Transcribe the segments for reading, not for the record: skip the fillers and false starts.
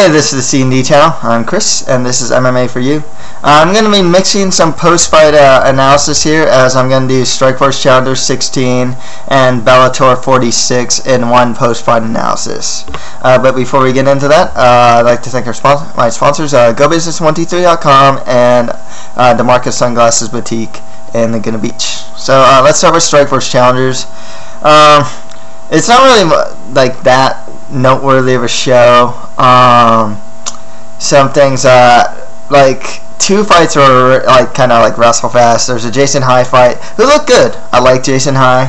Hey, this is the C&D channel. I'm Chris, and this is MMA for you. I'm going to be mixing some post-fight analysis here, as I'm going to do Strikeforce Challengers 16 and Bellator 46 in one post-fight analysis. But before we get into that, I'd like to thank my sponsors, GoBusiness123.com and DeMarcus Sunglasses Boutique in Laguna Beach. So let's start with Strikeforce Challengers. It's not really like that noteworthy of a show. Some things like two fights were like kind of like wrestle fast. There's a Jason High fight who looked good. I like Jason High.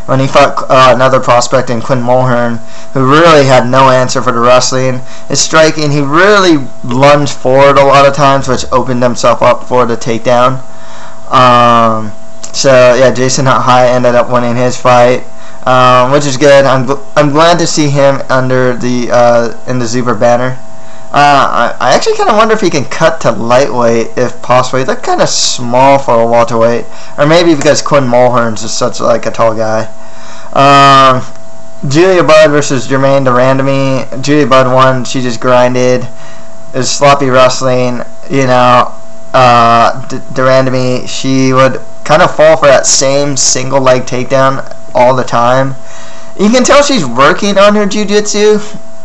When he fought another prospect in Quinn Mulhern, who really had no answer for the wrestling. His striking, he really lunged forward a lot of times, which opened himself up for the takedown. So yeah, Jason High ended up winning his fight. Which is good. I'm glad to see him under the in the Zuber banner. I actually kind of wonder if he can cut to lightweight if possible. He looked kind of small for a welterweight, or maybe because Quinn Mulhern's is such like a tall guy. Julia Budd versus Jermaine Durandamy. Julia Budd won. She just grinded. It was sloppy wrestling. You know, Durandamy, she would kind of fall for that same single leg takedown all the time. You can tell she's working on her jiu-jitsu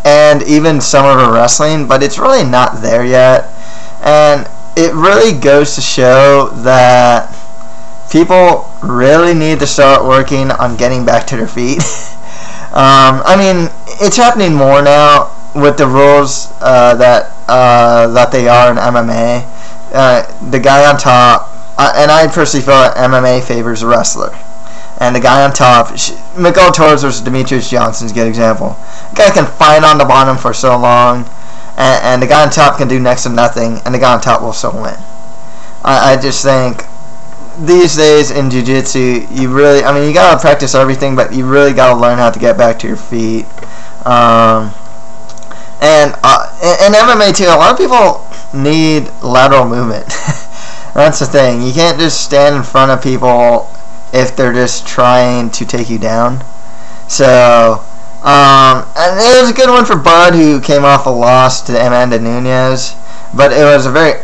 and even some of her wrestling, but it's really not there yet. And it really goes to show that people really need to start working on getting back to their feet. I mean, it's happening more now with the rules that they are in MMA. The guy on top, and I personally feel that MMA favors the wrestler. And the guy on top, Miguel Torres versus Demetrius Johnson is a good example. The guy can fight on the bottom for so long, and the guy on top can do next to nothing, and the guy on top will still win. I just think these days in jiu-jitsu, you really, I mean, you gotta practice everything, but you really gotta learn how to get back to your feet. And in MMA too, a lot of people need lateral movement. That's the thing. You can't just stand in front of people if they're just trying to take you down. So, and it was a good one for Bud, who came off a loss to Amanda Nunes. But it was a very,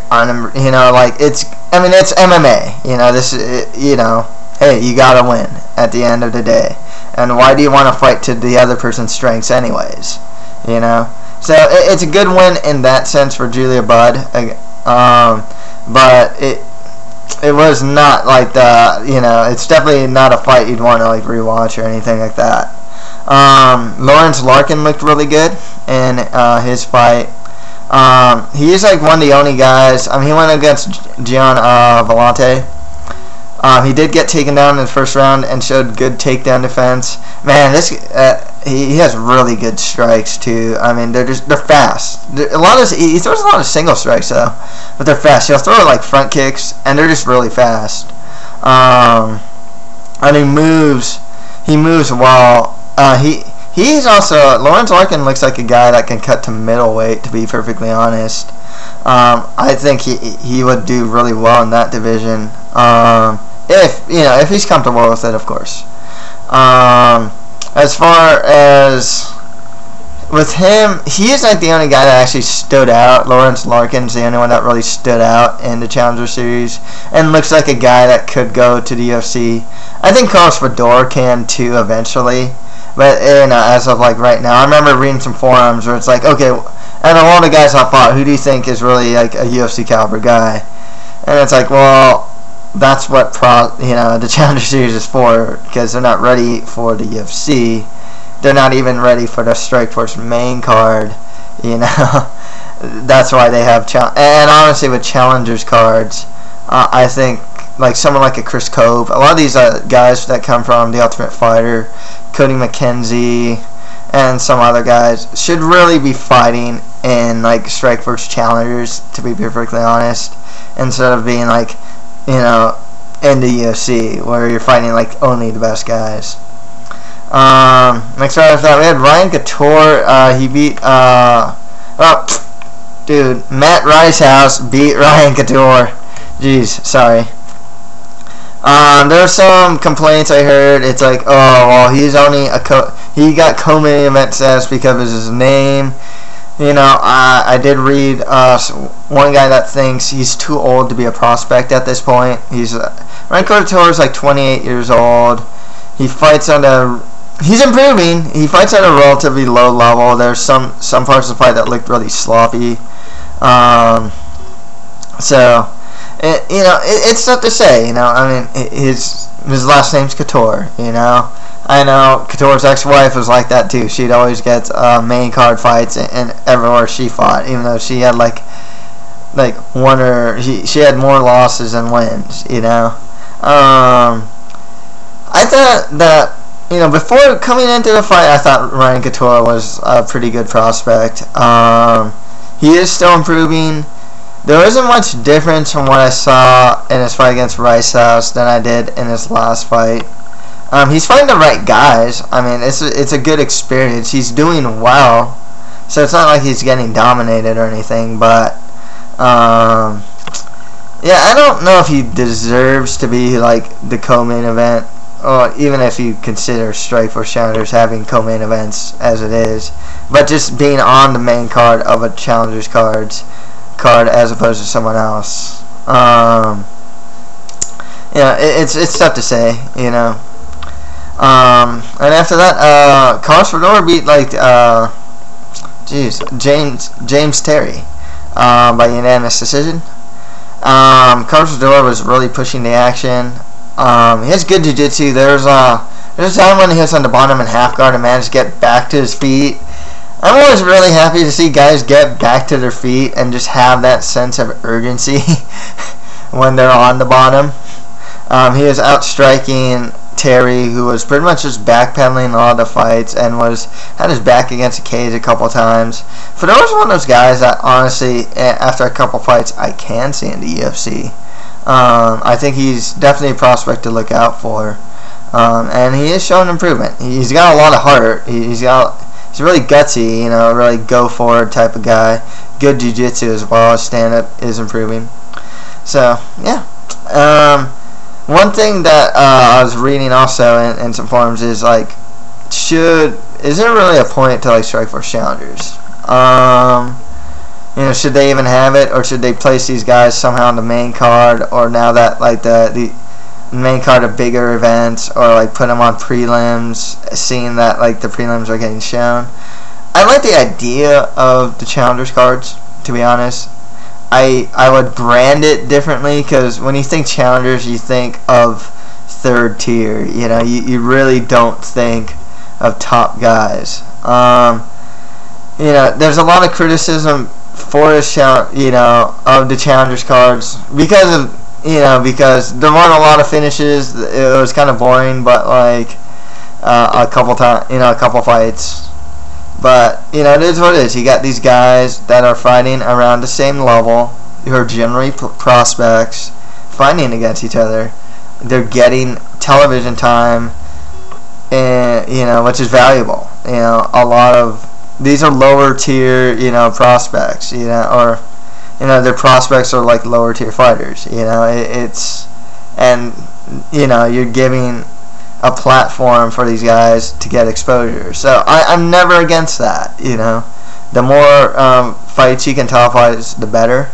you know, like, it's MMA. You know, this is, you know, hey, you gotta win at the end of the day. And why do you want to fight to the other person's strengths anyways? You know? So, it's a good win in that sense for Julia Budd. But it was not like the, you know, it's definitely not a fight you'd want to like rewatch or anything like that. Lawrence Larkin looked really good in his fight. He's like one of the only guys. I mean, he went against Gian Vellante. He did get taken down in the first round and showed good takedown defense. Man, this he has really good strikes too. I mean, they're fast. He throws a lot of single strikes though, but they're fast. He'll throw like front kicks, and they're just really fast. And he moves well. He's also, Lawrence Larkin looks like a guy that can cut to middleweight, to be perfectly honest. I think he would do really well in that division. If he's comfortable with it, of course. As far as with him, he is like the only guy that actually stood out. Lawrence Larkin's the only one that really stood out in the Challenger Series, and looks like a guy that could go to the UFC. I think Carlos Fedor can too eventually, but you know, as of like right now, I remember reading some forums where it's like, okay, out of all the guys I fought, who do you think is really like a UFC caliber guy? And it's like, well, that's what the Challenger Series is for, because they're not ready for the UFC. They're not even ready for the Strikeforce main card. You know, that's why they have and honestly, with Challengers cards, I think like someone like a Chris Cove, a lot of these guys that come from The Ultimate Fighter, Cody McKenzie, and some other guys should really be fighting in like Strikeforce Challengers, to be perfectly honest, instead of being like, you know, in the UFC where you're fighting like only the best guys. Next right after that, we had Ryan Couture. He beat Matt Ricehouse beat Ryan Couture. Jeez, sorry. There were some complaints I heard. It's like, oh well, he's only he got co-main event status because of his name. You know, I did read one guy that thinks he's too old to be a prospect at this point. Ryan Couture is like 28 years old. He fights at he's improving. He fights at a relatively low level. There's some parts of the fight that looked really sloppy. It's tough to say. You know, I mean, his last name's Couture. You know. I know Couture's ex-wife was like that too. She'd always get main card fights and everywhere she fought, even though she had like one or she had more losses than wins. You know, I thought that, you know, before coming into the fight, I thought Ryan Couture was a pretty good prospect. He is still improving. There isn't much difference from what I saw in his fight against Rice House than I did in his last fight. He's fighting the right guys. I mean, it's a good experience. He's doing well, so it's not like he's getting dominated or anything. But yeah, I don't know if he deserves to be like the co-main event, or even if you consider Strikeforce Challengers having co-main events as it is. But just being on the main card of a Challengers card as opposed to someone else. Yeah, it's tough to say, you know. And after that, Carlos Fedor beat James Terry by unanimous decision. Carlos Fedor was really pushing the action. He has good jiu-jitsu. There's a time when he hits on the bottom and half guard and manages to get back to his feet. I'm always really happy to see guys get back to their feet and just have that sense of urgency when they're on the bottom. He was outstriking Terry, who was pretty much just backpedaling a lot of the fights and had his back against the cage a couple times. Fedor's one of those guys that honestly, after a couple fights, I can see in the UFC. I think he's definitely a prospect to look out for, and he is showing improvement. He's got a lot of heart. He's really gutsy, you know, really go forward type of guy. Good jiu-jitsu as well. His stand-up is improving. So yeah. One thing that I was reading also in some forums is like, is there really a point to like Strikeforce Challengers? You know, should they even have it, or should they place these guys somehow on the main card, or now that like the main card of bigger events, or like put them on prelims, seeing that like the prelims are getting shown? I like the idea of the Challengers cards, to be honest. I would brand it differently, because when you think Challengers, you think of third tier. You know, you really don't think of top guys. You know, there's a lot of criticism for this of the Challengers cards because there weren't a lot of finishes. It was kind of boring, but like a couple fights. But, you know, it is what it is. You got these guys that are fighting around the same level, who are generally prospects, fighting against each other. They're getting television time, and, you know, which is valuable. You know, a lot of these are lower tier, you know, prospects, you know, or, you know, their prospects are like lower tier fighters. You know, and, you know, you're giving a platform for these guys to get exposure. So I'm never against that. You know, the more fights you can televise, the better.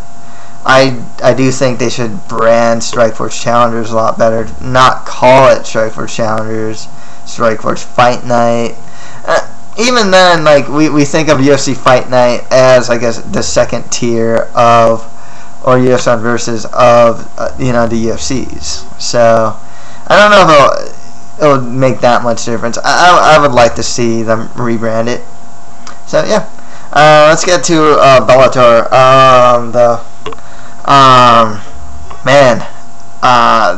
I do think they should brand Strikeforce Challengers a lot better. Not call it Strikeforce Challengers, Strikeforce Fight Night. Even then, like we think of UFC Fight Night as I guess the second tier of, or UFC versus of you know, the UFCs. So I don't know if it would make that much difference. I would like to see them rebrand it. So yeah, let's get to Bellator.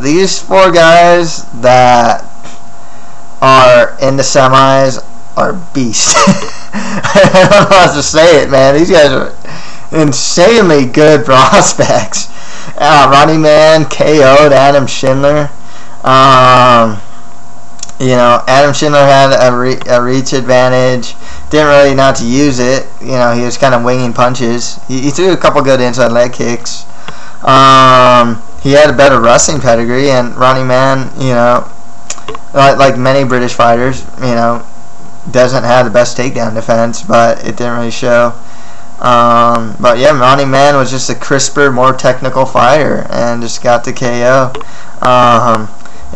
These four guys that are in the semis are beasts. I don't know how to say it, man. These guys are insanely good prospects. Ronnie Man KO'd Adam Schindler. You know, Adam Schindler had a reach advantage. Didn't really know how to use it. You know, he was kind of winging punches. He threw a couple good inside leg kicks. He had a better wrestling pedigree, and Ronnie Man, you know, like many British fighters, you know, doesn't have the best takedown defense, but it didn't really show. But yeah, Ronnie Man was just a crisper, more technical fighter and just got the KO.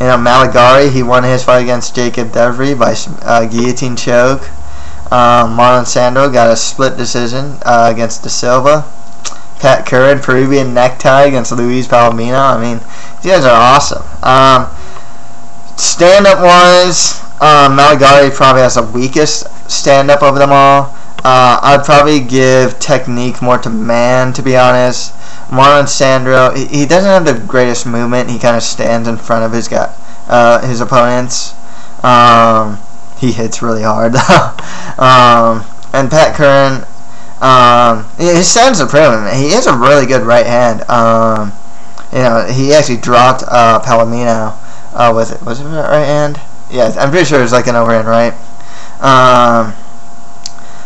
You know, Maligari, he won his fight against Jacob Devry by guillotine choke. Marlon Sandro got a split decision against De Silva. Pat Curran, Peruvian necktie against Luis Palomino. I mean, these guys are awesome. Stand-up wise, Maligari probably has the weakest stand-up of them all. I'd probably give technique more to Man, to be honest. Marlon Sandro, he doesn't have the greatest movement. He kind of stands in front of his opponents. He hits really hard though. And Pat Curran, his stands are proven. He has a really good right hand. You know, he actually dropped Palomino with it. Was it a right hand? Yeah, I'm pretty sure it was like an overhand right.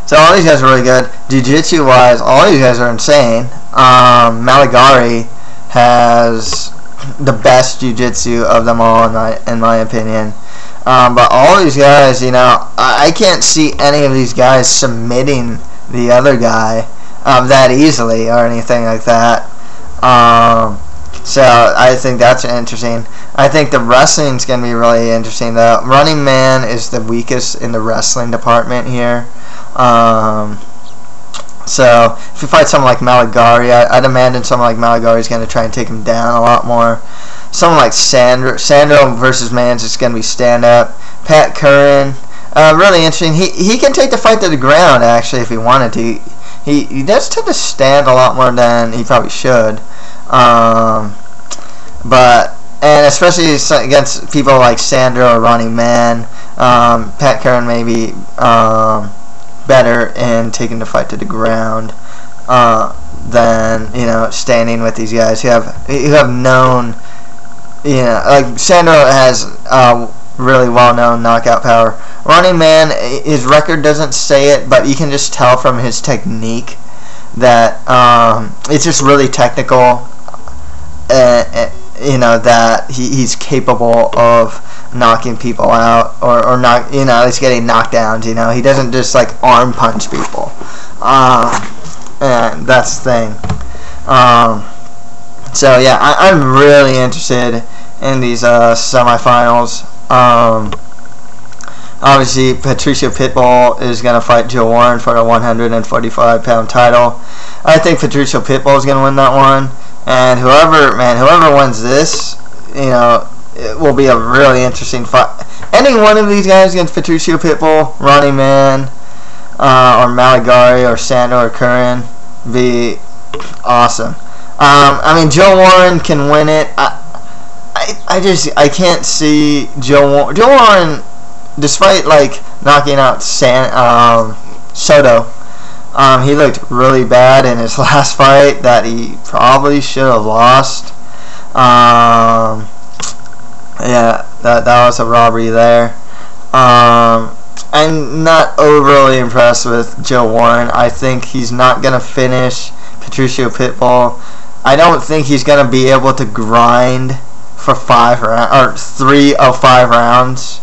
So all these guys are really good. Jiu-Jitsu wise, all these guys are insane. Maligari has the best Jiu-Jitsu of them all in my opinion. But all these guys, you know, I can't see any of these guys submitting the other guy that easily or anything like that. So I think that's interesting. I think the wrestling's going to be really interesting though. Running Man is the weakest in the wrestling department here. So if you fight someone like Maligari, I'd imagine someone like Maligari is going to try and take him down a lot more. Someone like Sandro versus Man's is going to be stand-up. Pat Curran, really interesting. He can take the fight to the ground, actually, if he wanted to. He does tend to stand a lot more than he probably should. And especially against people like Sandro or Ronnie Man, Pat Curran may be better in taking the fight to the ground than, you know, standing with these guys who have known, you know, like Sandro has really well-known knockout power. Ronnie Man, his record doesn't say it, but you can just tell from his technique that it's just really technical. You know, that he's capable of knocking people out or not, you know, at least getting knockdowns. You know, he doesn't just like arm punch people, and that's the thing. So yeah, I'm really interested in these semifinals. Obviously, Patricio Pitbull is going to fight Joe Warren for a 145-pound title. I think Patricio Pitbull is going to win that one. And whoever wins this, you know, it will be a really interesting fight. Any one of these guys against Patricio Pitbull, Ronnie Man, or Maligari, or Sandro, or Curran, be awesome. I mean, Joe Warren can win it. I can't see Joe Warren, despite like knocking out Soto. He looked really bad in his last fight that he probably should have lost. Yeah, that was a robbery there. I'm not overly impressed with Joe Warren. I think he's not going to finish Patricio Pitbull. I don't think he's going to be able to grind for 3 of 5 rounds.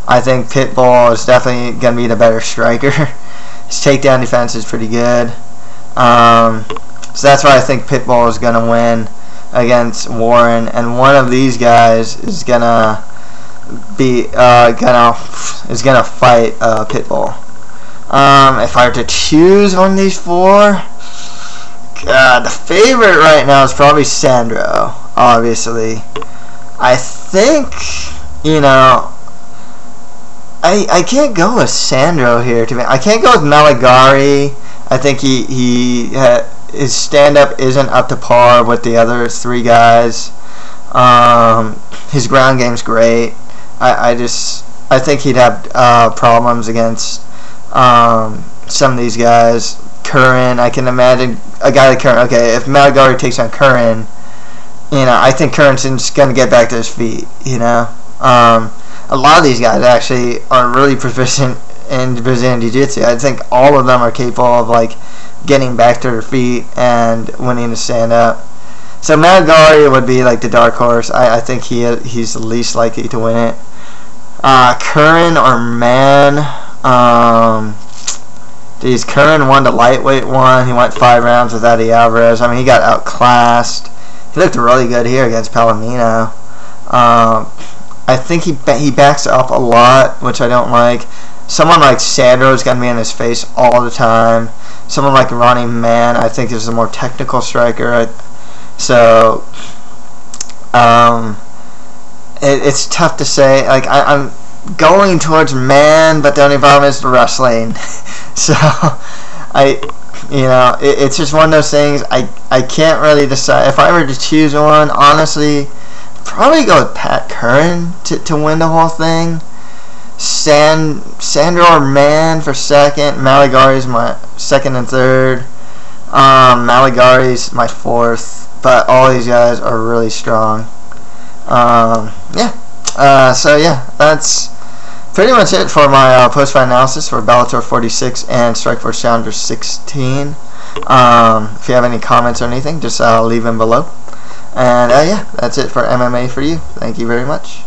I think Pitbull is definitely going to be the better striker. His takedown defense is pretty good. So that's why I think Pitbull is going to win against Warren, and one of these guys is gonna fight Pitbull. If I were to choose one of these 4, God, the favorite right now is probably Sandro. Obviously, I think, you know, I can't go with Sandro here. I can't go with Maligari. I think his stand-up isn't up to par with the other 3 guys. His ground game's great. I think he'd have problems against some of these guys. Curran, I can imagine a guy like Curran. Okay, if Maligari takes on Curran, you know, I think Curran's just going to get back to his feet, you know. A lot of these guys actually are really proficient in Brazilian Jiu-Jitsu. I think all of them are capable of like getting back to their feet and winning the stand-up. So Maligari would be like the dark horse. I think he's the least likely to win it. Curran or Man, Geez, Curran won the lightweight one. He went 5 rounds with Eddie Alvarez. I mean, he got outclassed. He looked really good here against Palomino. I think he backs up a lot, which I don't like. Someone like Sandro's going to be in his face all the time. Someone like Ronnie Mann, I think, is a more technical striker. So, it's tough to say. Like, I'm going towards Mann, but the only problem is the wrestling. So, it's just one of those things. I can't really decide. If I were to choose one, honestly, probably go with Pat Curran to win the whole thing. Sandro or Mann for second. Maligari's my second and third. Maligari's my fourth. But all these guys are really strong. So yeah, that's pretty much it for my post-fight analysis for Bellator 46 and Strikeforce Challengers 16. If you have any comments or anything, just leave them below. And yeah, that's it for MMA for you. Thank you very much.